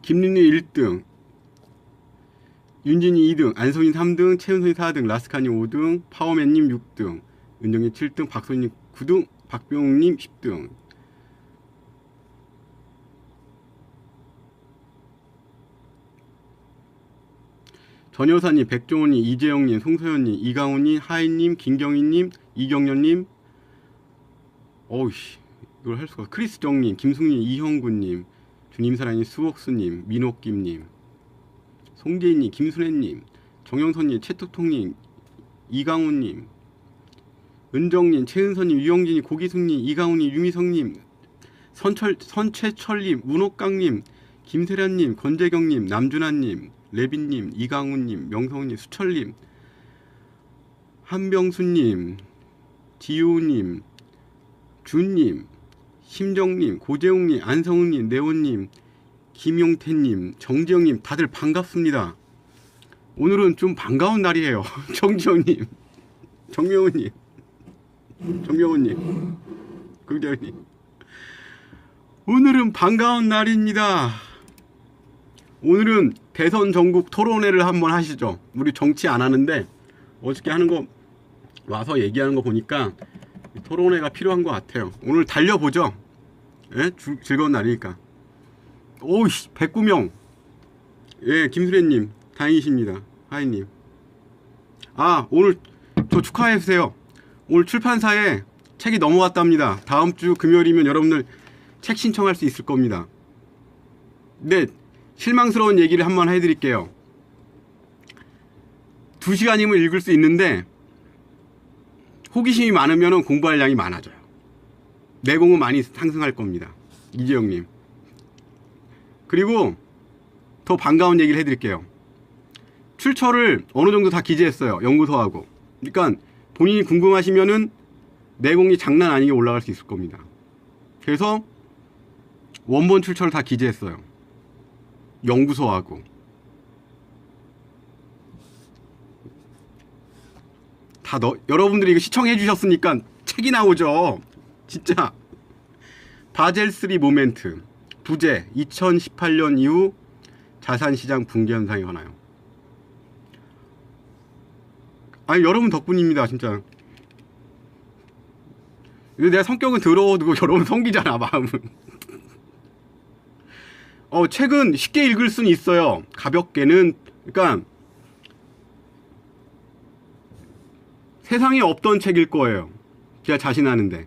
김윤희 1등, 윤진이 2등, 안성인 3등, 최은선이 4등, 라스카님 5등, 파워맨님 6등, 은정이 7등, 박소님 9등, 박병님 10등. 전여사님, 백종원님, 이재영님, 송소연님, 이강훈님, 하인님, 김경희님, 이경련님, 어우씨, 이걸 할 수가. 크리스정님, 김승님, 이형구님, 주님사랑님, 수옥수님, 민옥김님, 송재인님, 김순애님, 정영선님, 채톡통님, 이강훈님, 은정님, 최은선님, 유영진님, 고기숙님, 이강훈님, 유미성님, 선최철님, 문옥강님, 김세련님, 권재경님, 남준하님, 레빈님, 이강훈님, 명성님, 수철님, 한병수님, 지우님, 준님, 심정님, 고재웅님, 안성훈님, 네온님, 김용태님, 정지영님, 다들 반갑습니다. 오늘은 좀 반가운 날이에요. 정지영님, 정명훈님, 정명훈님, 긍정님, 오늘은 반가운 날입니다. 오늘은 대선 전국 토론회를 한번 하시죠. 우리 정치 안 하는데 어저께 하는 거 와서 얘기하는 거 보니까 토론회가 필요한 것 같아요. 오늘 달려보죠. 예? 즐거운 날이니까. 오이씨, 109명. 예, 김수래님, 다행이십니다. 하이님. 아, 오늘 저 축하해주세요. 오늘 출판사에 책이 넘어갔답니다. 다음 주 금요일이면 여러분들 책 신청할 수 있을 겁니다. 네, 실망스러운 얘기를 한번 해드릴게요. 2시간이면 읽을 수 있는데 호기심이 많으면 공부할 양이 많아져요. 내공은 많이 상승할 겁니다. 이재영님. 그리고 더 반가운 얘기를 해드릴게요. 출처를 어느 정도 다 기재했어요. 연구소하고. 그러니까 본인이 궁금하시면은 내공이 장난 아니게 올라갈 수 있을 겁니다. 그래서 원본 출처를 다 기재했어요. 연구소하고. 여러분들이 이거 시청해 주셨으니까 책이 나오죠. 진짜. 바젤3 모멘트. 부재 2018년 이후 자산시장 붕괴 현상이 하나요. 아니, 여러분 덕분입니다. 진짜. 내가 성격은 더러워도 여러분 성기잖아, 마음은. 책은 쉽게 읽을 수는 있어요. 가볍게는. 그러니까 세상에 없던 책일 거예요. 제가 자신하는데.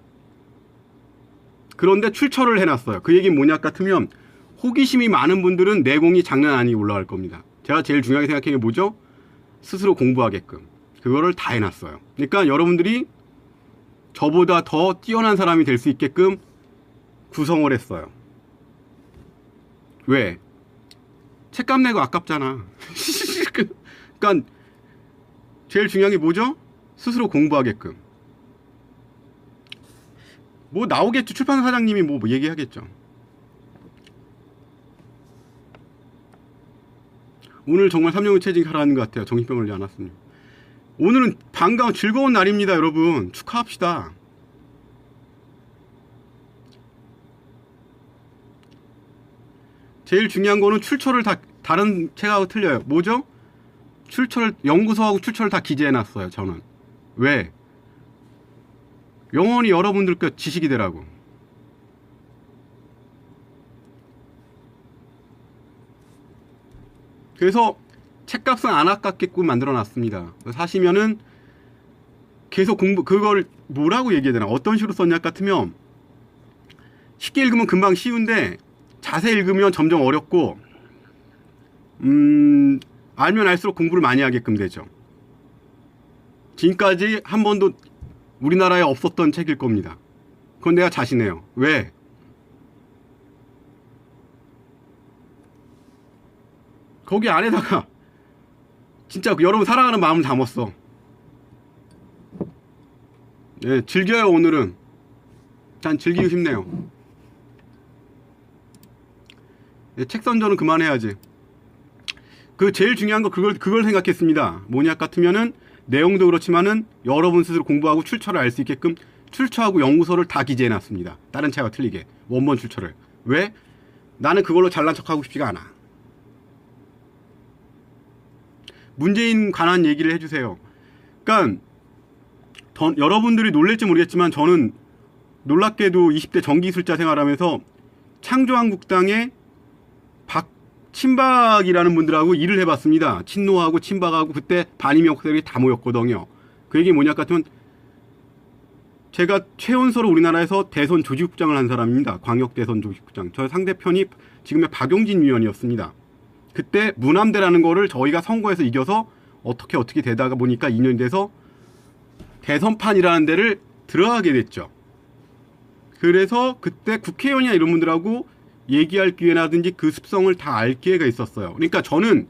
그런데 출처를 해놨어요. 그 얘기는 뭐냐 같으면 호기심이 많은 분들은 내공이 장난 아니게 올라갈 겁니다. 제가 제일 중요하게 생각하는 게 뭐죠? 스스로 공부하게끔. 그거를 다 해놨어요. 그러니까 여러분들이 저보다 더 뛰어난 사람이 될 수 있게끔 구성을 했어요. 왜? 책값 내고 아깝잖아. 그러니까 제일 중요한 게 뭐죠? 스스로 공부하게끔. 뭐 나오겠죠. 출판사 사장님이 뭐 얘기하겠죠. 오늘 정말 3년후 채직하라는 것 같아요. 정신병 걸리지 않았습니다. 오늘은 반가운 즐거운 날입니다. 여러분 축하합시다. 제일 중요한 거는 출처를 다 다른 책하고 틀려요. 뭐죠? 출처를 연구소하고 출처를 다 기재해놨어요. 저는. 왜? 영원히 여러분들 것 지식이 되라고. 그래서 책값은 안 아깝게끔 만들어놨습니다. 사시면은 계속 그걸 뭐라고 얘기해야 되나? 어떤 식으로 썼냐 같으면 쉽게 읽으면 금방 쉬운데 자세히 읽으면 점점 어렵고 알면 알수록 공부를 많이 하게끔 되죠. 지금까지 한 번도 우리나라에 없었던 책일 겁니다. 그건 내가 자신해요. 왜? 거기 안에다가 진짜 여러분 사랑하는 마음을 담았어. 네, 즐겨요. 오늘은 난 즐기고 싶네요. 네, 책 선전은 그만해야지. 그 제일 중요한 거 그걸 생각했습니다. 뭐냐 같으면은 내용도 그렇지만은 여러분 스스로 공부하고 출처를 알 수 있게끔 출처하고 연구소를 다 기재해놨습니다. 다른 책과 틀리게 원본 출처를. 왜? 나는 그걸로 잘난 척하고 싶지가 않아. 문재인 관한 얘기를 해주세요. 그러니까 여러분들이 놀랄지 모르겠지만 저는 놀랍게도 20대 정기술자 생활하면서 창조한국당의 친박이라는 분들하고 일을 해봤습니다. 친노하고 친박하고 그때 반이명들이 다 모였거든요. 그 얘기 뭐냐 같으면 제가 최연소로 우리나라에서 대선 조직국장을 한 사람입니다. 광역대선 조직국장. 저 상대편이 지금의 박용진 위원이었습니다. 그때 무남대라는 거를 저희가 선거에서 이겨서 어떻게 되다가 보니까 2년이 돼서 대선판이라는 데를 들어가게 됐죠. 그래서 그때 국회의원이나 이런 분들하고 얘기할 기회라든지 그 습성을 다 알 기회가 있었어요. 그러니까 저는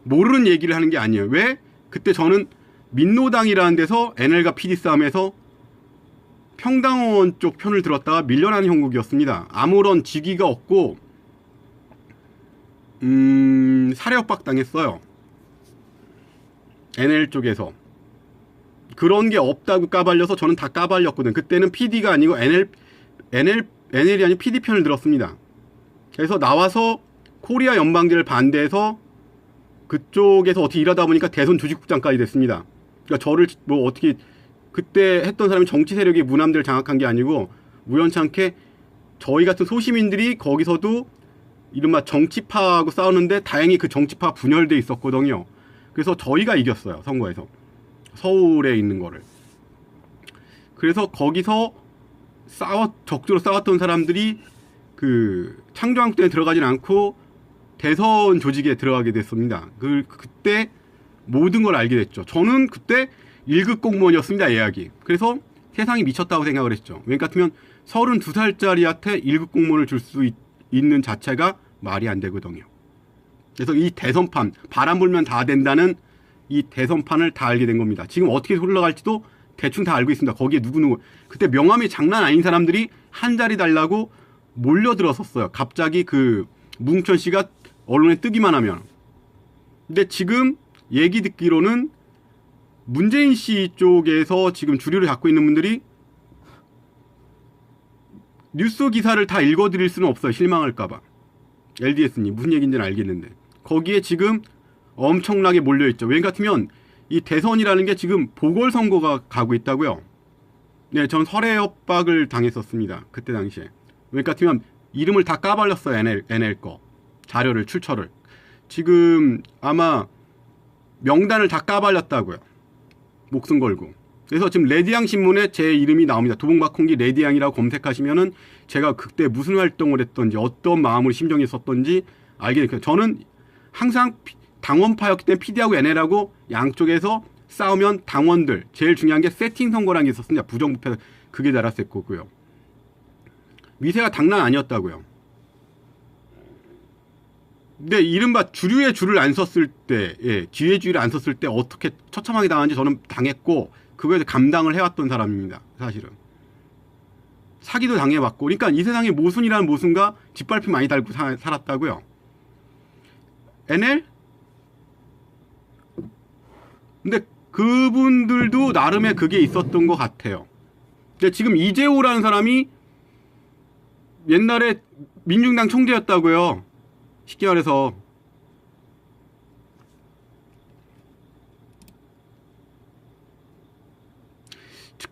모르는 얘기를 하는 게 아니에요. 왜? 그때 저는 민노당이라는 데서 NL과 PD 싸움에서 평당원 쪽 편을 들었다가 밀려나는 형국이었습니다. 아무런 직위가 없고 살해협박 당했어요. NL 쪽에서. 그런 게 없다고 까발려서 저는 다 까발렸거든. 그때는 PD가 아니고 NL이 아니고 PD 편을 들었습니다. 그래서 나와서 코리아 연방제를 반대해서 그쪽에서 어떻게 일하다 보니까 대선 조직국장까지 됐습니다. 그러니까 저를 뭐 어떻게 그때 했던 사람이 정치 세력이 무남대를 장악한 게 아니고 우연찮게 저희 같은 소시민들이 거기서도 이른바 정치파하고 싸우는데 다행히 그 정치파 분열돼 있었거든요. 그래서 저희가 이겼어요. 선거에서. 서울에 있는 거를. 그래서 거기서 적극적으로 싸웠던 사람들이 그 창조한국당에 들어가진 않고 대선 조직에 들어가게 됐습니다. 그때 모든 걸 알게 됐죠. 저는 그때 1급 공무원이었습니다. 예약이. 그래서 세상이 미쳤다고 생각을 했죠. 왜 같으면 32살짜리한테 1급 공무원을 줄 수 있는 자체가 말이 안 되거든요. 그래서 이 대선판, 바람 불면 다 된다는 이 대선판을 다 알게 된 겁니다. 지금 어떻게 흘러갈지도 대충 다 알고 있습니다. 거기에 누구누구. 그때 명함이 장난 아닌 사람들이 한 자리 달라고 몰려들었었어요. 갑자기 그 무흥천 씨가 언론에 뜨기만 하면. 근데 지금 얘기 듣기로는 문재인 씨 쪽에서 지금 주류를 잡고 있는 분들이 뉴스 기사를 다 읽어드릴 수는 없어요. 실망할까봐. LDS님 무슨 얘기인지는 알겠는데 거기에 지금 엄청나게 몰려있죠. 왜 같으면 이 대선이라는 게 지금 보궐선거가 가고 있다고요. 네, 전 설해협박을 당했었습니다. 그때 당시에. 왜 같으면 이름을 다 까발렸어요. NL 거 자료를 출처를. 지금 아마 명단을 다 까발렸다고요. 목숨 걸고. 그래서 지금 레디앙 신문에 제 이름이 나옵니다. 도봉박홍기 레디앙이라고 검색하시면은 제가 그때 무슨 활동을 했던지 어떤 마음을 심정이 있었던지 알게 됐어요. 저는 항상 당원파였기 때문에 PD하고 NL하고 양쪽에서 싸우면 당원들 제일 중요한 게 세팅 선거라는 게 있었습니다. 부정부패 그게 달았을 거고요. 위세가 장난 아니었다고요. 근데 이른바 주류의 줄을 안 섰을 때, 뒤의 줄을 안 섰을 때 어떻게 처참하게 당하는지 저는 당했고 그거에 대해 감당을 해왔던 사람입니다. 사실은. 사기도 당해봤고 그러니까 이 세상에 모순이라는 모순과 짓밟히 많이 달고 살았다고요. NL? 근데 그분들도 나름의 그게 있었던 것 같아요. 근데 지금 이재호라는 사람이 옛날에 민중당 총재였다고요. 쉽게 말해서.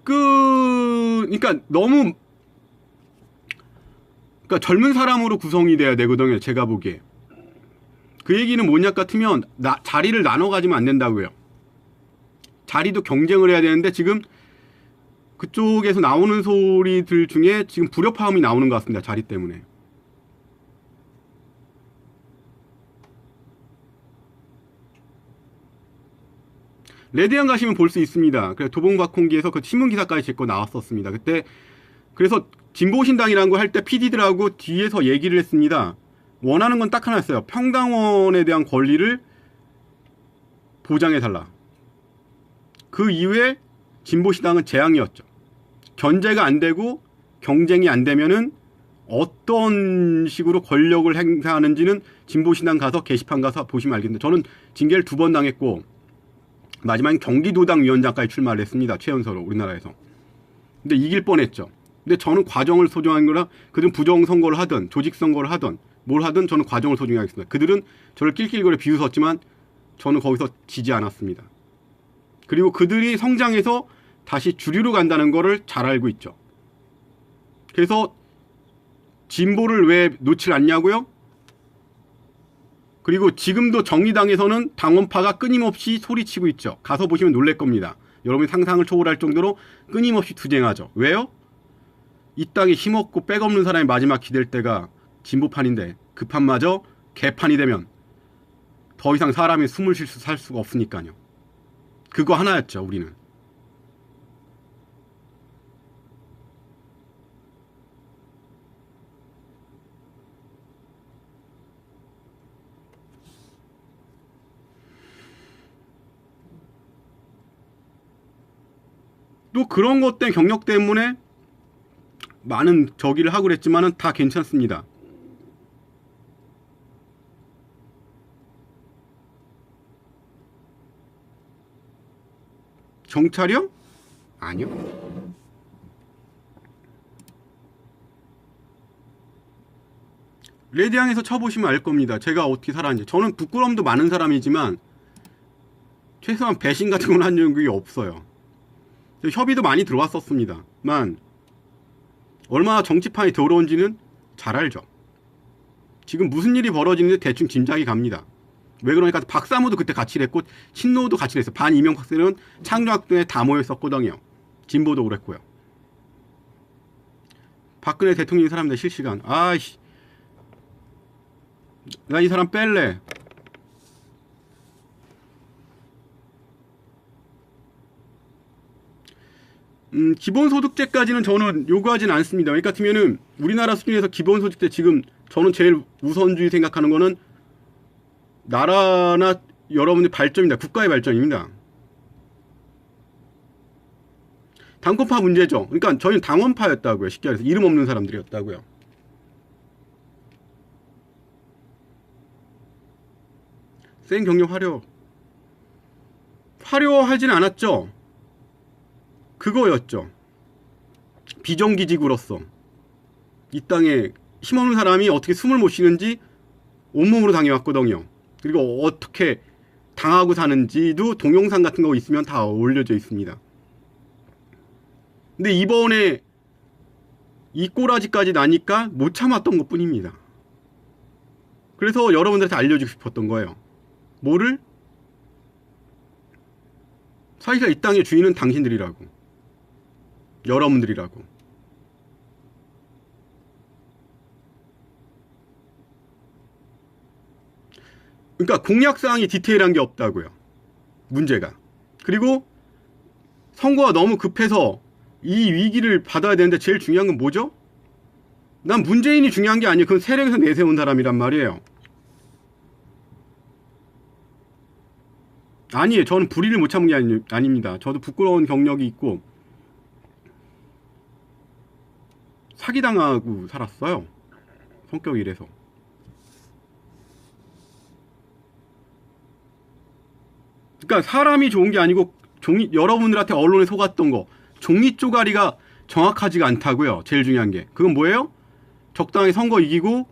그러니까 너무 그러니까 젊은 사람으로 구성이 돼야 되거든요. 제가 보기에. 그 얘기는 뭐냐 같으면 자리를 나눠 가지면 안 된다고요. 자리도 경쟁을 해야 되는데 지금 그쪽에서 나오는 소리들 중에 지금 불협화음이 나오는 것 같습니다. 자리 때문에. 레드양 가시면 볼 수 있습니다. 그래서 도봉박홍기에서 그 신문기사까지 짓고 나왔었습니다. 그때 그래서 진보신당이라는 거 할 때 PD들하고 뒤에서 얘기를 했습니다. 원하는 건 딱 하나였어요. 평당원에 대한 권리를 보장해달라. 그 이후에 진보신당은 재앙이었죠. 견제가 안 되고 경쟁이 안 되면은 어떤 식으로 권력을 행사하는지는 진보신당 가서 게시판 가서 보시면 알겠는데 저는 징계를 2번 당했고 마지막엔 경기도당 위원장까지 출마를 했습니다. 최연소로 우리나라에서. 근데 이길 뻔했죠. 근데 저는 과정을 소중한 거라 그중 부정선거를 하든 조직선거를 하든 뭘 하든 저는 과정을 소중히 하겠습니다. 그들은 저를 낄낄거려 비웃었지만 저는 거기서 지지 않았습니다. 그리고 그들이 성장해서 다시 주류로 간다는 거를 잘 알고 있죠. 그래서 진보를 왜 놓질 않냐고요? 그리고 지금도 정의당에서는 당원파가 끊임없이 소리치고 있죠. 가서 보시면 놀랄 겁니다. 여러분이 상상을 초월할 정도로 끊임없이 투쟁하죠. 왜요? 이 땅에 힘없고 백없는 사람이 마지막 기댈 때가 진보판인데 그 판마저 개판이 되면 더 이상 사람이 숨을 쉴 수 살 수가 없으니까요. 그거 하나였죠, 우리는. 또 그런 것 때문에 경력 때문에 많은 저기를 하고 그랬지만은 다 괜찮습니다. 정찰이요? 아니요. 레디앙에서 쳐보시면 알 겁니다. 제가 어떻게 살았는지. 저는 부끄러움도 많은 사람이지만 최소한 배신 같은 건 한 적이 없어요. 협의도 많이 들어왔었습니다만 얼마나 정치판이 더러운지는 잘 알죠. 지금 무슨 일이 벌어지는지 대충 짐작이 갑니다. 왜 그러니까 박사모도 그때 같이 일했고 친노도 같이 일했어요. 반 이명박사는 창조학교에 다 모였었거든요. 진보도 그랬고요. 박근혜 대통령이 사람들 실시간 아이씨 나 이 사람 뺄래. 기본소득제까지는 저는 요구하진 않습니다. 왜 같으면은 우리나라 수준에서 기본소득제 지금 저는 제일 우선주의 생각하는 거는 나라나 여러분의 발전입니다. 국가의 발전입니다. 당권파 문제죠. 그러니까 저희는 당원파였다고요. 쉽게 말해서 이름 없는 사람들이었다고요. 센 경력 화려하진 않았죠. 그거였죠. 비정규직으로서 이 땅에 힘없는 사람이 어떻게 숨을 못 쉬는지 온몸으로 당해왔거든요. 그리고 어떻게 당하고 사는지도 동영상 같은 거 있으면 다 올려져 있습니다. 근데 이번에 이 꼬라지까지 나니까 못 참았던 것 뿐입니다. 그래서 여러분들한테 알려주고 싶었던 거예요. 뭐를? 사실 이 땅의 주인은 당신들이라고. 여러분들이라고. 그러니까 공약사항이 디테일한 게 없다고요. 문제가. 그리고 선거가 너무 급해서 이 위기를 받아야 되는데 제일 중요한 건 뭐죠? 난 문재인이 중요한 게 아니에요. 그건 세력에서 내세운 사람이란 말이에요. 아니에요. 저는 불의를 못 참은 게 아닙니다. 저도 부끄러운 경력이 있고 사기당하고 살았어요. 성격이 이래서. 그러니까 사람이 좋은 게 아니고 여러분들한테 언론에 속았던 거 종이 쪼가리가 정확하지가 않다고요. 제일 중요한 게. 그건 뭐예요? 적당히 선거 이기고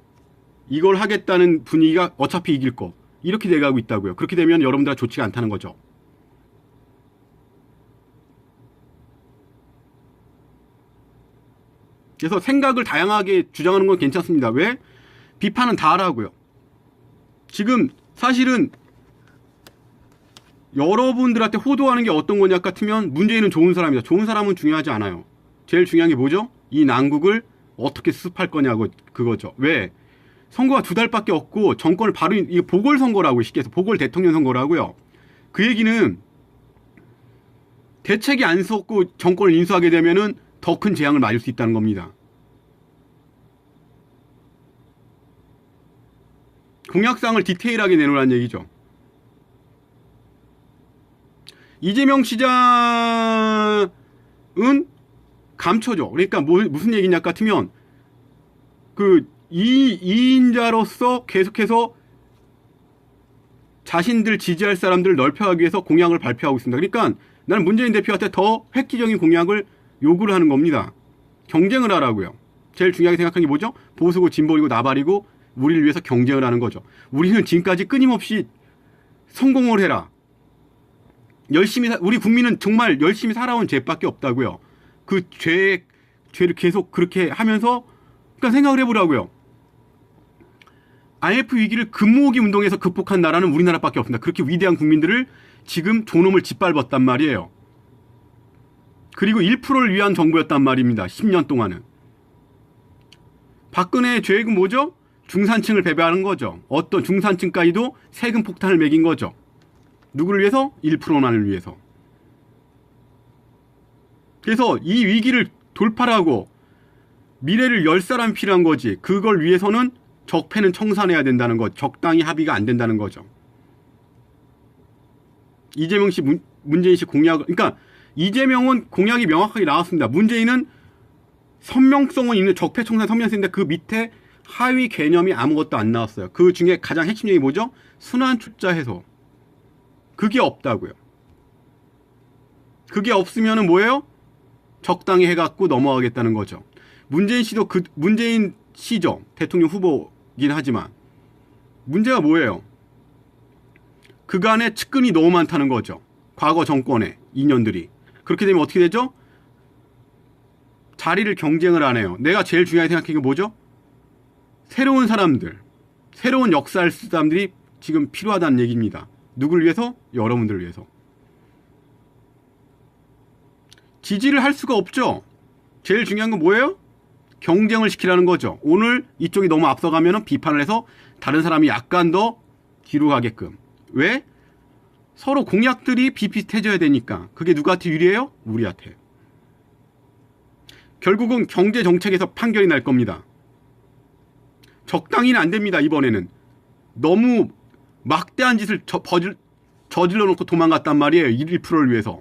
이걸 하겠다는 분위기가 어차피 이길 거. 이렇게 돼가고 있다고요. 그렇게 되면 여러분들한테 좋지가 않다는 거죠. 그래서 생각을 다양하게 주장하는 건 괜찮습니다. 왜? 비판은 다 하라고요. 지금 사실은 여러분들한테 호도하는 게 어떤 거냐 같으면 문재인은 좋은 사람이다. 좋은 사람은 중요하지 않아요. 제일 중요한 게 뭐죠? 이 난국을 어떻게 수습할 거냐고 그거죠. 왜? 선거가 2달밖에 없고 정권을 바로 이게 보궐선거라고 쉽게 해서 보궐 대통령 선거라고요. 그 얘기는 대책이 안 섰고 정권을 인수하게 되면은 더 큰 재앙을 맞을 수 있다는 겁니다. 공약사항을 디테일하게 내놓으라는 얘기죠. 이재명 시장은 감춰줘. 그러니까 무슨 얘기냐 같으면 그 2인자로서 계속해서 자신들 지지할 사람들을 넓혀가기 위해서 공약을 발표하고 있습니다. 그러니까 나는 문재인 대표한테 더 획기적인 공약을 요구를 하는 겁니다. 경쟁을 하라고요. 제일 중요하게 생각하는 게 뭐죠? 보수고 진보이고 나발이고 우리를 위해서 경쟁을 하는 거죠. 우리는 지금까지 끊임없이 성공을 해라. 열심히 우리 국민은 정말 열심히 살아온 죄밖에 없다고요. 그 죄를 계속 그렇게 하면서 그러니까 생각을 해보라고요. IMF 위기를 금모으기 운동에서 극복한 나라는 우리나라밖에 없습니다. 그렇게 위대한 국민들을 지금 존엄을 짓밟았단 말이에요. 그리고 1%를 위한 정부였단 말입니다. 10년 동안은. 박근혜의 계획은 뭐죠? 중산층을 배배하는 거죠. 어떤 중산층까지도 세금 폭탄을 매긴 거죠. 누구를 위해서? 1%만을 위해서. 그래서 이 위기를 돌파하고 미래를 열 사람이 필요한 거지. 그걸 위해서는 적폐는 청산해야 된다는 것. 적당히 합의가 안 된다는 거죠. 이재명 씨, 문재인 씨 공약, 그러니까 이재명은 공약이 명확하게 나왔습니다. 문재인은 선명성은 있는 적폐 청산 선명성인데 그 밑에 하위 개념이 아무것도 안 나왔어요. 그 중에 가장 핵심 내용이 뭐죠? 순환 출자 해소. 그게 없다고요. 그게 없으면은 뭐예요? 적당히 해갖고 넘어가겠다는 거죠. 문재인 씨도 문재인 씨죠. 대통령 후보긴 하지만 문제가 뭐예요? 그간의 측근이 너무 많다는 거죠. 과거 정권의 인연들이. 그렇게 되면 어떻게 되죠? 자리를 경쟁을 안 해요. 내가 제일 중요하게 생각하는 게 뭐죠? 새로운 사람들, 새로운 역사를 쓸 사람들이 지금 필요하다는 얘기입니다. 누굴 위해서? 여러분들을 위해서. 지지를 할 수가 없죠. 제일 중요한 건 뭐예요? 경쟁을 시키라는 거죠. 오늘 이쪽이 너무 앞서가면 비판을 해서 다른 사람이 약간 더 뒤로 가게끔. 왜? 서로 공약들이 비슷해져야 되니까. 그게 누구한테 유리해요? 우리한테. 결국은 경제정책에서 판결이 날 겁니다. 적당히는 안 됩니다. 이번에는. 너무 막대한 짓을 저질러 놓고 도망갔단 말이에요. 1%를 위해서.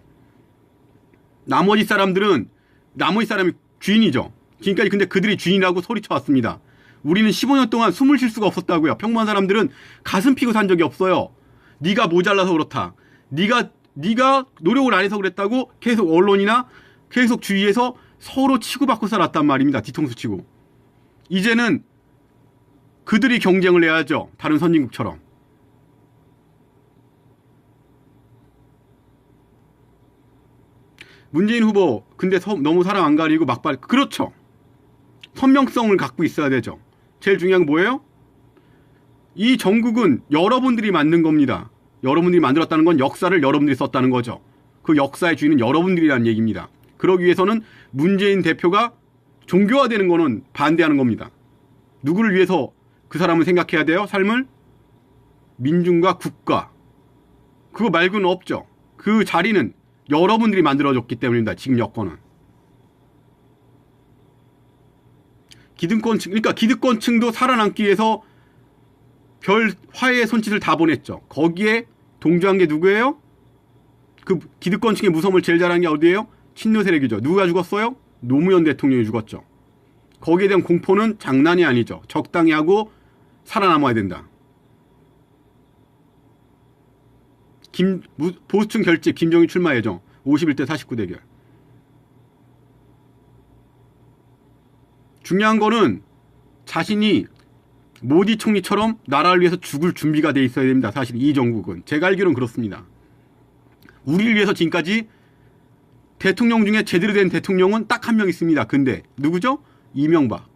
나머지 사람이 주인이죠. 지금까지 근데 그들이 주인이라고 소리쳐왔습니다. 우리는 15년 동안 숨을 쉴 수가 없었다고요. 평범한 사람들은 가슴 피고 산 적이 없어요. 네가 모자라서 그렇다. 네가 노력을 안 해서 그랬다고 계속 언론이나 계속 주위에서 서로 치고받고 살았단 말입니다. 뒤통수 치고. 이제는 그들이 경쟁을 해야죠. 다른 선진국처럼. 문재인 후보 근데 너무 사람 안 가리고 막발. 그렇죠. 선명성을 갖고 있어야 되죠. 제일 중요한 건 뭐예요? 이 정국은 여러분들이 만든 겁니다. 여러분들이 만들었다는 건 역사를 여러분들이 썼다는 거죠. 그 역사의 주인은 여러분들이라는 얘기입니다. 그러기 위해서는 문재인 대표가 종교화되는 거는 반대하는 겁니다. 누구를 위해서 그 사람을 생각해야 돼요? 삶을? 민중과 국가. 그거 말고는 없죠. 그 자리는 여러분들이 만들어줬기 때문입니다. 지금 여건은. 기득권층, 그러니까 기득권층도 살아남기 위해서 별 화해의 손짓을 다 보냈죠. 거기에 동조한 게 누구예요? 그 기득권층의 무서움을 제일 잘하는 게 어디예요? 친노 세력이죠. 누가 죽었어요? 노무현 대통령이 죽었죠. 거기에 대한 공포는 장난이 아니죠. 적당히 하고 살아남아야 된다. 보수층 결집 김정일 출마 예정. 51대 49 대결. 중요한 거는 자신이 모디 총리처럼 나라를 위해서 죽을 준비가 돼 있어야 됩니다. 사실 이 정국은. 제가 알기로는 그렇습니다. 우리를 위해서 지금까지 대통령 중에 제대로 된 대통령은 딱 한 명 있습니다. 근데 누구죠? 이명박.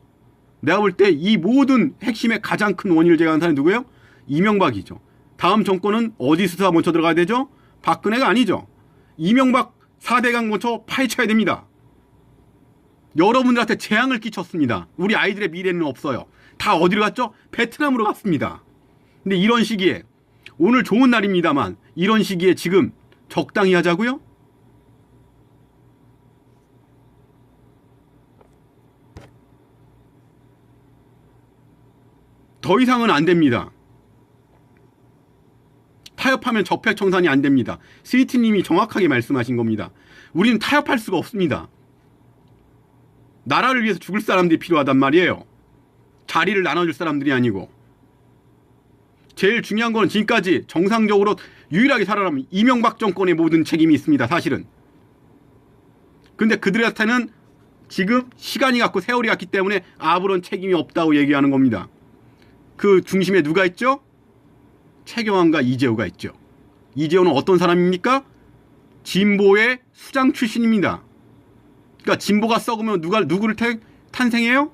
내가 볼 때 이 모든 핵심의 가장 큰 원인을 제공한 사람이 누구예요? 이명박이죠. 다음 정권은 어디서 먼저 들어가야 되죠? 박근혜가 아니죠. 이명박 4대강 먼저 파헤쳐야 됩니다. 여러분들한테 재앙을 끼쳤습니다. 우리 아이들의 미래는 없어요. 다 어디로 갔죠? 베트남으로 갔습니다. 근데 이런 시기에 오늘 좋은 날입니다만 이런 시기에 지금 적당히 하자고요? 더 이상은 안 됩니다. 타협하면 적폐 청산이 안 됩니다. 스위트님이 정확하게 말씀하신 겁니다. 우리는 타협할 수가 없습니다. 나라를 위해서 죽을 사람들이 필요하단 말이에요. 자리를 나눠줄 사람들이 아니고. 제일 중요한 거는 지금까지 정상적으로 유일하게 살아남은 이명박 정권의 모든 책임이 있습니다. 사실은. 근데 그들한테는 지금 시간이 갔고 세월이 갔기 때문에 아무런 책임이 없다고 얘기하는 겁니다. 그 중심에 누가 있죠? 최경환과 이재호가 있죠. 이재호는 어떤 사람입니까? 진보의 수장 출신입니다. 그러니까 진보가 썩으면 누구를 탄생해요?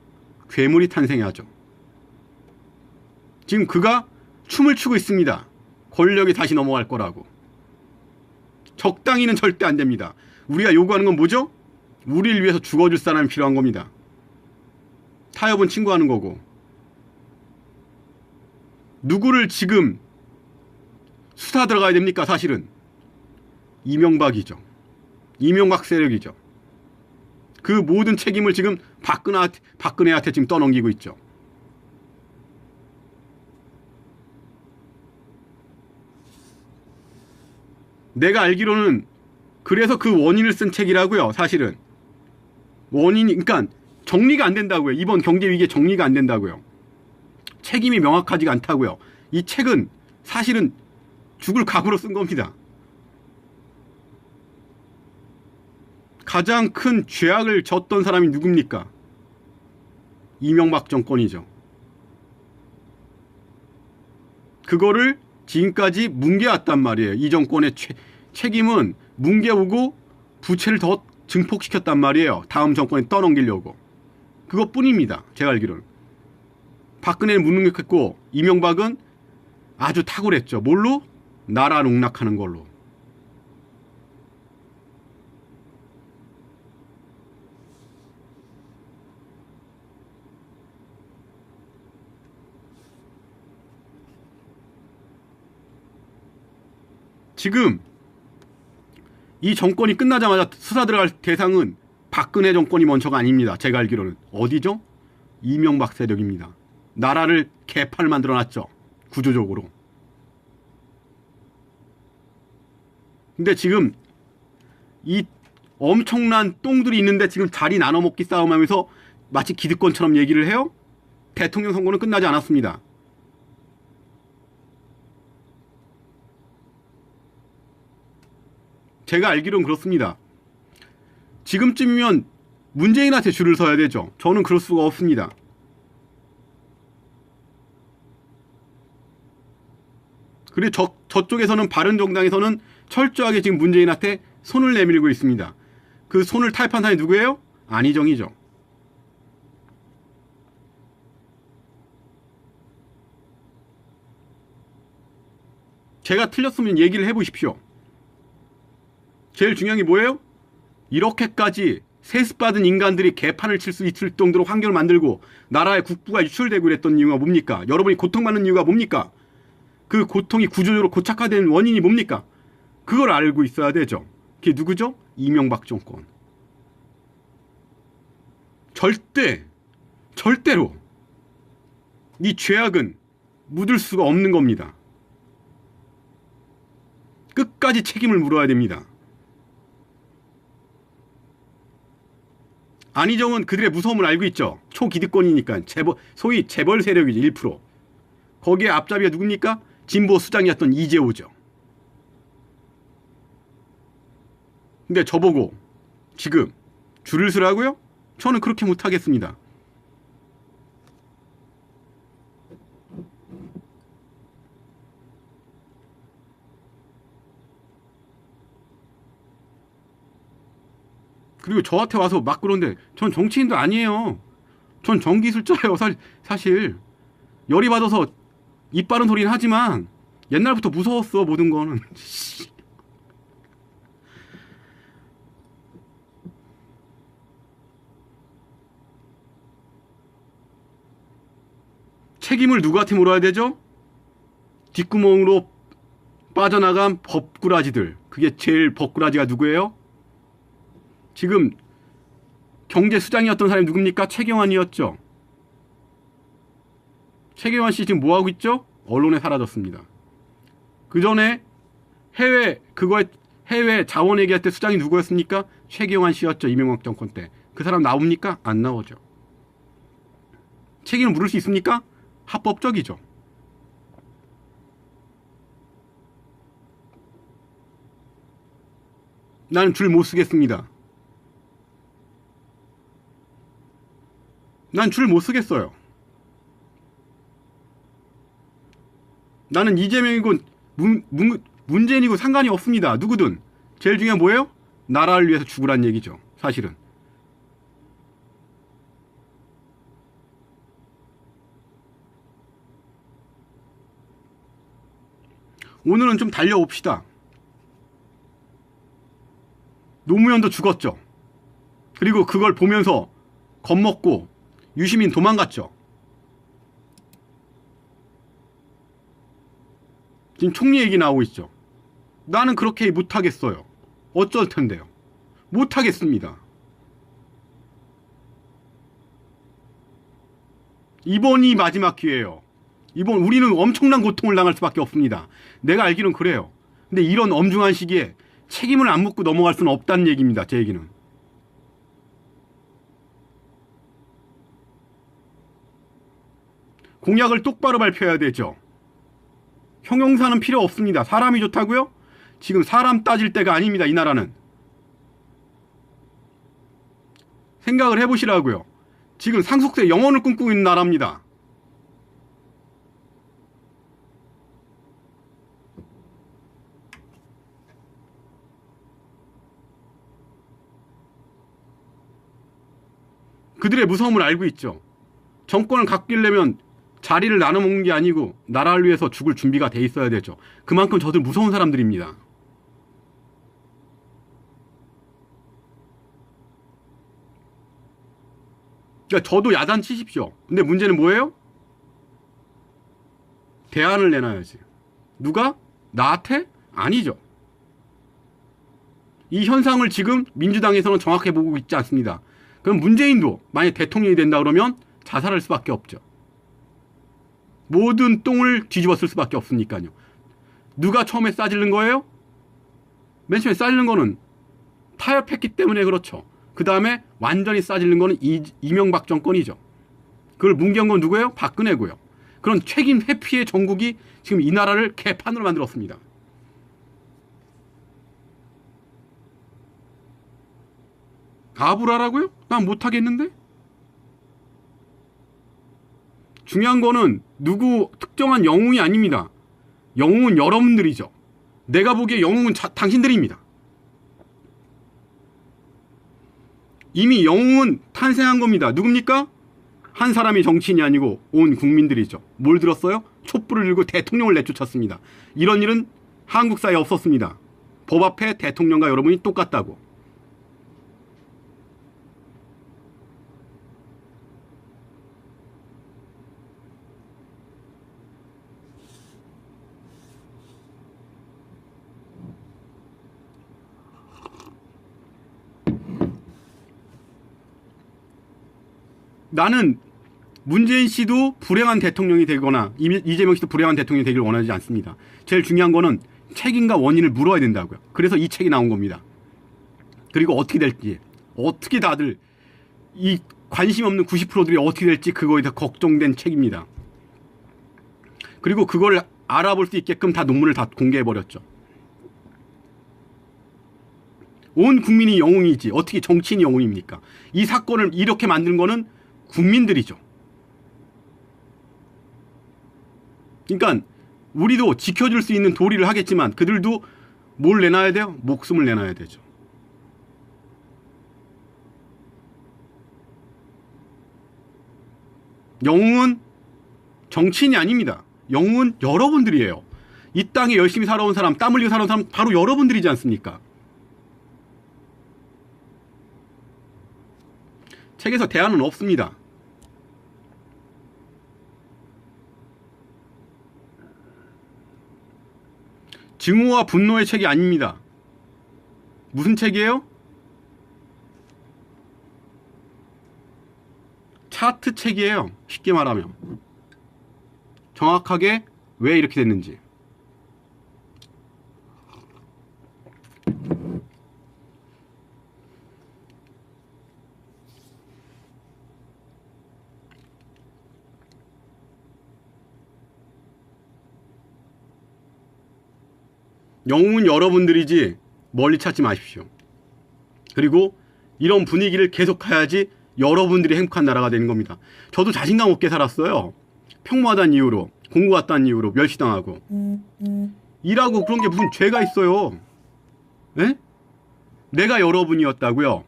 괴물이 탄생하죠. 지금 그가 춤을 추고 있습니다. 권력이 다시 넘어갈 거라고. 적당히는 절대 안 됩니다. 우리가 요구하는 건 뭐죠? 우리를 위해서 죽어줄 사람이 필요한 겁니다. 타협은 친구하는 거고. 누구를 지금 수사 들어가야 됩니까? 사실은 이명박이죠. 이명박 세력이죠. 그 모든 책임을 지금 박근혜한테 지금 떠넘기고 있죠. 내가 알기로는 그래서 그 원인을 쓴 책이라고요. 사실은 원인이 그러니까 정리가 안 된다고요. 이번 경제 위기에 정리가 안 된다고요. 책임이 명확하지가 않다고요. 이 책은 사실은 죽을 각오로 쓴 겁니다. 가장 큰 죄악을 졌던 사람이 누굽니까? 이명박 정권이죠. 그거를 지금까지 뭉개왔단 말이에요. 이 정권의 책임은 뭉개오고 부채를 더 증폭시켰단 말이에요. 다음 정권에 떠넘기려고. 그것뿐입니다. 제가 알기로는. 박근혜는 무능력했고 이명박은 아주 탁월했죠. 뭘로? 나라 농락하는 걸로. 지금 이 정권이 끝나자마자 수사 들어갈 대상은 박근혜 정권이 먼저가 아닙니다. 제가 알기로는. 어디죠? 이명박 세력입니다. 나라를 개판을 만들어놨죠. 구조적으로. 근데 지금 이 엄청난 똥들이 있는데 지금 자리 나눠먹기 싸움하면서 마치 기득권처럼 얘기를 해요? 대통령 선거는 끝나지 않았습니다. 제가 알기로는 그렇습니다. 지금쯤이면 문재인한테 줄을 서야 되죠. 저는 그럴 수가 없습니다. 그리고 저쪽에서는 바른정당에서는 철저하게 지금 문재인한테 손을 내밀고 있습니다. 그 손을 타협한 사람이 누구예요? 안희정이죠. 제가 틀렸으면 얘기를 해보십시오. 제일 중요한 게 뭐예요? 이렇게까지 세습받은 인간들이 개판을 칠 수 있을 정도로 환경을 만들고 나라의 국부가 유출되고 이랬던 이유가 뭡니까? 여러분이 고통받는 이유가 뭡니까? 그 고통이 구조적으로 고착화된 원인이 뭡니까? 그걸 알고 있어야 되죠. 그게 누구죠? 이명박 정권. 절대로 이 죄악은 묻을 수가 없는 겁니다. 끝까지 책임을 물어야 됩니다. 안희정은 그들의 무서움을 알고 있죠. 초기득권이니까 소위 재벌 세력이죠. 1%. 거기에 앞잡이가 누굽니까? 진보 수장이었던 이재호죠. 근데 저보고 지금 줄을 서라고요? 저는 그렇게 못하겠습니다. 그리고 저한테 와서 막 그러는데 전 정치인도 아니에요. 전 전기술자예요. 사실 열이 받아서 입 바른 소리는 하지만 옛날부터 무서웠어. 모든 거는. 책임을 누구한테 물어야 되죠? 뒷구멍으로 빠져나간 법꾸라지들. 그게 제일 법꾸라지가 누구예요? 지금 경제수장이었던 사람이 누굽니까? 최경환이었죠. 최경환 씨 지금 뭐하고 있죠? 언론에 사라졌습니다. 그 전에 해외 자원 얘기할 때 수장이 누구였습니까? 최경환 씨였죠. 이명박 정권 때. 그 사람 나옵니까? 안 나오죠. 책임을 물을 수 있습니까? 합법적이죠. 나는 줄 못 쓰겠습니다. 난 줄 못 쓰겠어요. 나는 이재명이고 문재인이고 상관이 없습니다. 누구든. 제일 중요한 뭐예요? 나라를 위해서 죽으란 얘기죠. 사실은. 오늘은 좀 달려옵시다. 노무현도 죽었죠. 그리고 그걸 보면서 겁먹고 유시민 도망갔죠. 지금 총리 얘기 나오고 있죠. 나는 그렇게 못하겠어요. 어쩔 텐데요. 못하겠습니다. 이번이 마지막 기회예요. 이번 우리는 엄청난 고통을 당할 수밖에 없습니다. 내가 알기로는 그래요. 근데 이런 엄중한 시기에 책임을 안 묻고 넘어갈 수는 없다는 얘기입니다. 제 얘기는. 공약을 똑바로 발표해야 되죠. 형용사는 필요 없습니다. 사람이 좋다고요? 지금 사람 따질 때가 아닙니다. 이 나라는. 생각을 해보시라고요. 지금 상속세 영원을 꿈꾸고 있는 나라입니다. 그들의 무서움을 알고 있죠. 정권을 갖기려면 자리를 나눠 먹는 게 아니고 나라를 위해서 죽을 준비가 돼 있어야 되죠. 그만큼 저들 무서운 사람들입니다. 그러니까 저도 야단 치십시오. 근데 문제는 뭐예요? 대안을 내놔야지. 누가? 나한테? 아니죠. 이 현상을 지금 민주당에서는 정확히 보고 있지 않습니다. 그럼 문재인도 만약 대통령이 된다 그러면 자살할 수밖에 없죠. 모든 똥을 뒤집어 쓸 수밖에 없으니까요. 누가 처음에 싸지른 거예요? 맨 처음에 싸지른 거는 타협했기 때문에 그렇죠. 그 다음에 완전히 싸지른 거는 이명박 정권이죠. 그걸 뭉개온 건 누구예요? 박근혜고요. 그런 책임 회피의 정국이 지금 이 나라를 개판으로 만들었습니다. 가불하라고요? 난 못하겠는데? 중요한 거는 누구 특정한 영웅이 아닙니다. 영웅은 여러분들이죠. 내가 보기에 영웅은 당신들입니다. 이미 영웅은 탄생한 겁니다. 누굽니까? 한 사람이 정치인이 아니고 온 국민들이죠. 뭘 들었어요? 촛불을 들고 대통령을 내쫓았습니다. 이런 일은 한국 사회에 없었습니다. 법 앞에 대통령과 여러분이 똑같다고. 나는 문재인 씨도 불행한 대통령이 되거나 이재명 씨도 불행한 대통령이 되길 원하지 않습니다. 제일 중요한 거는 책임과 원인을 물어야 된다고요. 그래서 이 책이 나온 겁니다. 그리고 어떻게 될지, 어떻게 다들 이 관심 없는 90%들이 어떻게 될지 그거에 다 걱정된 책입니다. 그리고 그걸 알아볼 수 있게끔 다 논문을 다 공개해버렸죠. 온 국민이 영웅이지 어떻게 정치인이 영웅입니까? 이 사건을 이렇게 만든 거는 국민들이죠. 그러니까 우리도 지켜줄 수 있는 도리를 하겠지만 그들도 뭘 내놔야 돼요? 목숨을 내놔야 되죠. 영웅은 정치인이 아닙니다. 영웅은 여러분들이에요. 이 땅에 열심히 살아온 사람, 땀 흘리고 살아온 사람 바로 여러분들이지 않습니까? 책에서 대안은 없습니다. 증오와 분노의 책이 아닙니다. 무슨 책이에요? 차트 책이에요. 쉽게 말하면. 정확하게 왜 이렇게 됐는지. 영웅은 여러분들이지 멀리 찾지 마십시오. 그리고 이런 분위기를 계속해야지 여러분들이 행복한 나라가 되는 겁니다. 저도 자신감 없게 살았어요. 평범하다는 이유로. 공고 왔다는 이유로 멸시당하고. 일하고 그런 게 무슨 죄가 있어요. 에? 내가 여러분이었다고요.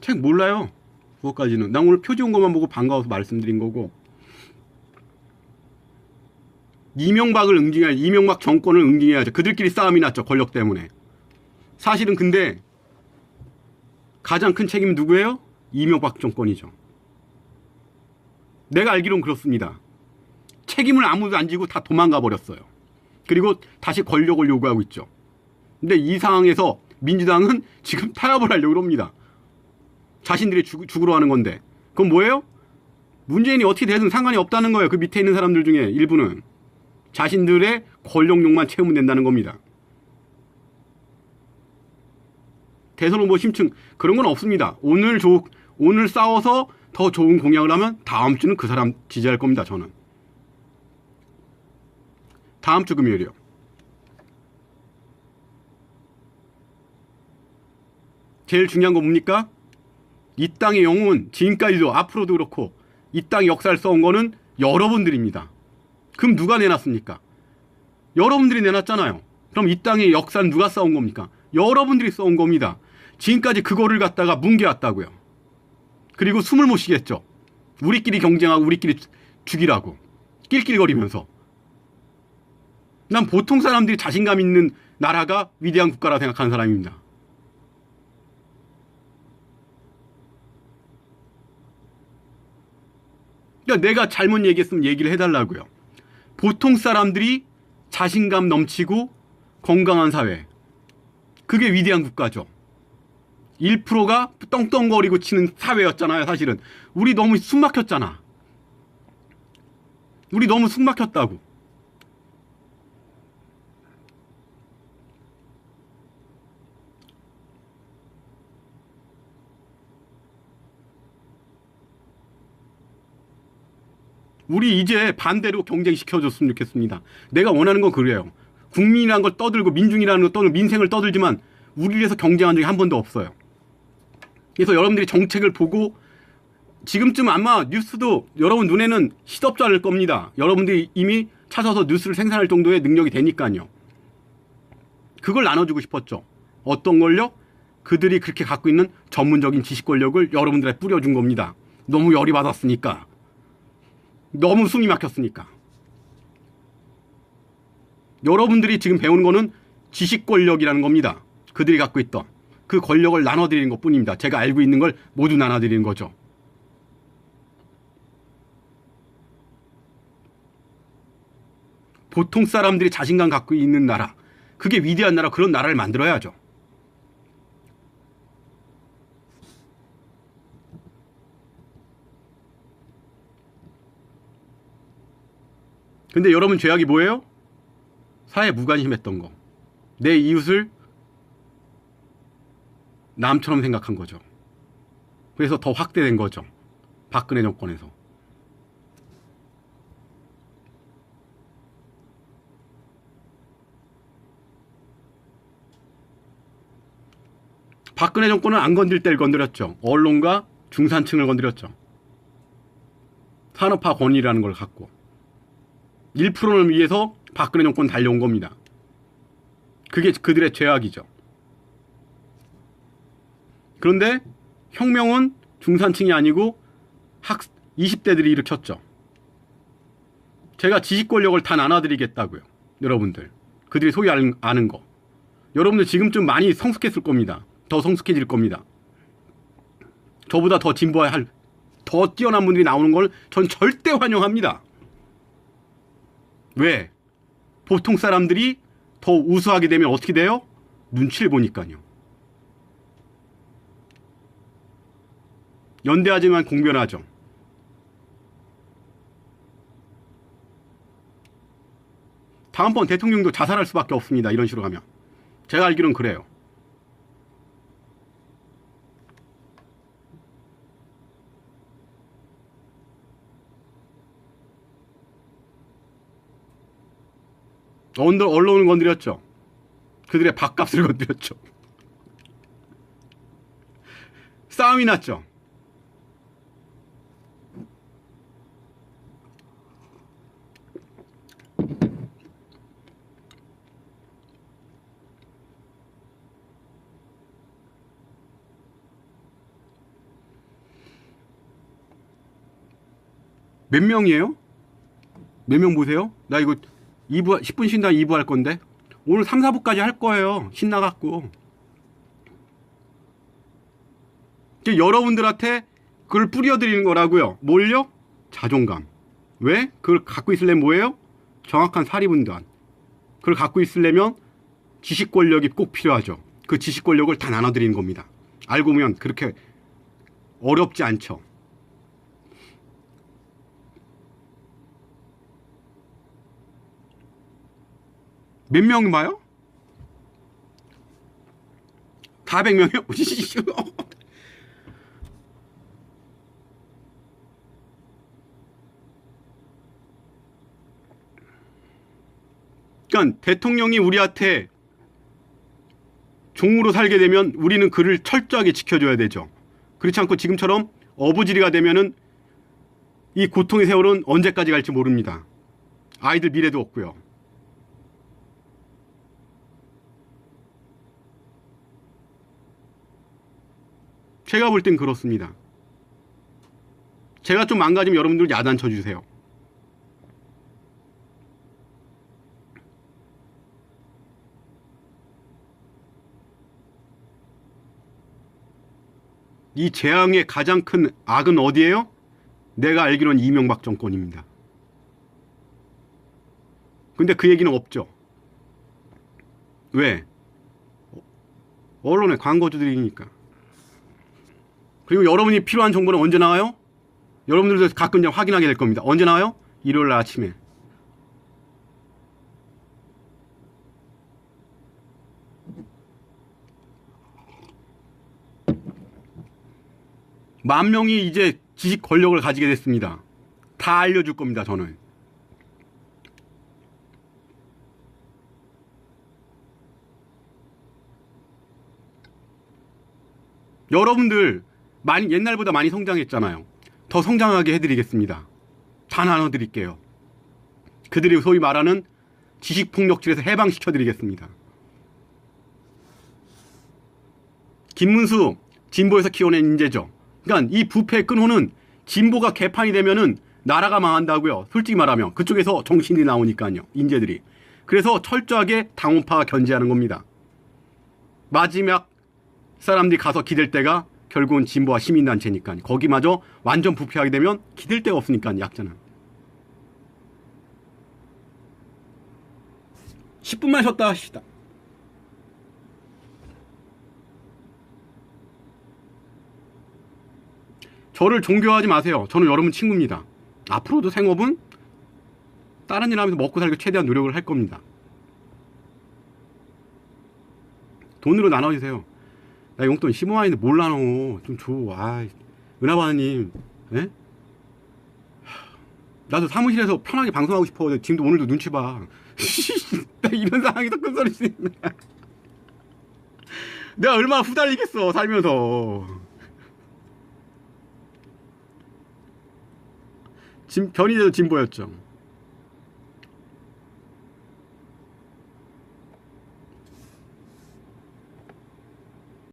책 몰라요. 그것까지는. 난 오늘 표지 온 것만 보고 반가워서 말씀드린 거고. 이명박 정권을 응징해야죠. 그들끼리 싸움이 났죠. 권력 때문에. 사실은 근데 가장 큰 책임은 누구예요? 이명박 정권이죠. 내가 알기론 그렇습니다. 책임을 아무도 안 지고 다 도망가 버렸어요. 그리고 다시 권력을 요구하고 있죠. 근데 이 상황에서 민주당은 지금 타협을 하려고 합니다. 자신들이 죽으러 하는 건데. 그건 뭐예요? 문재인이 어떻게 되든 상관이 없다는 거예요. 그 밑에 있는 사람들 중에 일부는. 자신들의 권력욕만 채우면 된다는 겁니다. 대선 후보 심층 그런 건 없습니다. 오늘 싸워서 더 좋은 공약을 하면 다음 주는 그 사람 지지할 겁니다. 저는. 다음 주 금요일이요. 제일 중요한 건 뭡니까? 이 땅의 영웅은 지금까지도 앞으로도 그렇고 이 땅의 역사를 써온 거는 여러분들입니다. 그럼 누가 내놨습니까? 여러분들이 내놨잖아요. 그럼 이 땅의 역사는 누가 써온 겁니까? 여러분들이 써온 겁니다. 지금까지 그거를 갖다가 뭉개왔다고요. 그리고 숨을 못 쉬겠죠. 우리끼리 경쟁하고 우리끼리 죽이라고. 낄낄거리면서. 난 보통 사람들이 자신감 있는 나라가 위대한 국가라 생각하는 사람입니다. 그러니까 내가 잘못 얘기했으면 얘기를 해달라고요. 보통 사람들이 자신감 넘치고 건강한 사회. 그게 위대한 국가죠. 1%가 떵떵거리고 치는 사회였잖아요. 사실은. 우리 너무 숨 막혔잖아. 우리 너무 숨 막혔다고. 우리 이제 반대로 경쟁시켜줬으면 좋겠습니다. 내가 원하는 건 그래요. 국민이라는 걸 떠들고 민중이라는 걸 떠들고 민생을 떠들지만 우리를 위해서 경쟁한 적이 한 번도 없어요. 그래서 여러분들이 정책을 보고 지금쯤 아마 뉴스도 여러분 눈에는 시덥지 않을 겁니다. 여러분들이 이미 찾아서 뉴스를 생산할 정도의 능력이 되니까요. 그걸 나눠주고 싶었죠. 어떤 걸요? 그들이 그렇게 갖고 있는 전문적인 지식 권력을 여러분들에 뿌려준 겁니다. 너무 열이 받았으니까. 너무 숨이 막혔으니까. 여러분들이 지금 배우는 거는 지식 권력이라는 겁니다. 그들이 갖고 있던 그 권력을 나눠드리는 것 뿐입니다. 제가 알고 있는 걸 모두 나눠드리는 거죠. 보통 사람들이 자신감 갖고 있는 나라, 그게 위대한 나라, 그런 나라를 만들어야죠. 근데 여러분 죄악이 뭐예요? 사회 무관심했던 거. 내 이웃을 남처럼 생각한 거죠. 그래서 더 확대된 거죠. 박근혜 정권에서. 박근혜 정권은 안 건들 때를 건드렸죠. 언론과 중산층을 건드렸죠. 산업화 권위라는 걸 갖고. 1%를 위해서 박근혜 정권 달려온 겁니다. 그게 그들의 죄악이죠. 그런데 혁명은 중산층이 아니고 20대들이 일으켰죠. 제가 지식 권력을 다 나눠드리겠다고요. 여러분들. 그들이 소위 아는 거. 여러분들 지금쯤 많이 성숙했을 겁니다. 더 성숙해질 겁니다. 저보다 더 진보해야 할, 더 뛰어난 분들이 나오는 걸 전 절대 환영합니다. 왜? 보통 사람들이 더 우수하게 되면 어떻게 돼요? 눈치를 보니까요. 연대하지만 공변하죠. 다음번 대통령도 자살할 수밖에 없습니다. 이런 식으로 가면. 제가 알기로는 그래요. 언론을 건드렸죠. 그들의 밥값을 건드렸죠. 싸움이 났죠. 몇 명이에요? 몇 명 보세요? 나 이거 2부, 10분 쉰다 2부 할 건데. 오늘 3, 4부까지 할 거예요. 신나갖고. 여러분들한테 그걸 뿌려드리는 거라고요. 뭘요? 자존감. 왜? 그걸 갖고 있으려면 뭐예요? 정확한 사리분단. 그걸 갖고 있으려면 지식 권력이 꼭 필요하죠. 그 지식 권력을 다 나눠드리는 겁니다. 알고 보면 그렇게 어렵지 않죠. 몇 명 봐요? 400명이요? 그러니까 대통령이 우리한테 종으로 살게 되면 우리는 그를 철저하게 지켜줘야 되죠. 그렇지 않고 지금처럼 어부지리가 되면은 이 고통의 세월은 언제까지 갈지 모릅니다. 아이들 미래도 없고요. 제가 볼 땐 그렇습니다. 제가 좀 망가지면 여러분들 야단 쳐주세요. 이 재앙의 가장 큰 악은 어디예요? 내가 알기로는 이명박 정권입니다. 근데 그 얘기는 없죠. 왜? 언론의 광고주들이니까. 그리고 여러분이 필요한 정보는 언제 나와요? 여러분들도 가끔 이제 확인하게 될 겁니다. 언제 나와요? 일요일 아침에. 만 명이 이제 지식 권력을 가지게 됐습니다. 다 알려줄 겁니다, 저는. 여러분들 많이 옛날보다 많이 성장했잖아요. 더 성장하게 해드리겠습니다. 다 나눠드릴게요. 그들이 소위 말하는 지식폭력질에서 해방시켜드리겠습니다. 김문수 진보에서 키워낸 인재죠. 그러니까 이 부패의 끈호는 진보가 개판이 되면은 나라가 망한다고요. 솔직히 말하면 그쪽에서 정신이 나오니까요. 인재들이. 그래서 철저하게 당원파가 견제하는 겁니다. 마지막 사람들이 가서 기댈 때가 결국은 진보와 시민단체니까 거기마저 완전 부패하게 되면 기댈 데가 없으니까 약자는. 10분만 쉬었다 하시다. 저를 종교하지 마세요. 저는 여러분 친구입니다. 앞으로도 생업은 다른 일 하면서 먹고 살기 최대한 노력을 할 겁니다. 돈으로 나눠주세요. 야, 용돈 15만인데 뭘 나눠. 좀 줘. 아, 은하바님. 예? 나도 사무실에서 편하게 방송하고 싶어. 지금도 오늘도 눈치 봐. 나 이런 상황이 더 큰 소리 수 있네. 내가 얼마나 후달리겠어, 살면서. 변이돼도 진보였죠.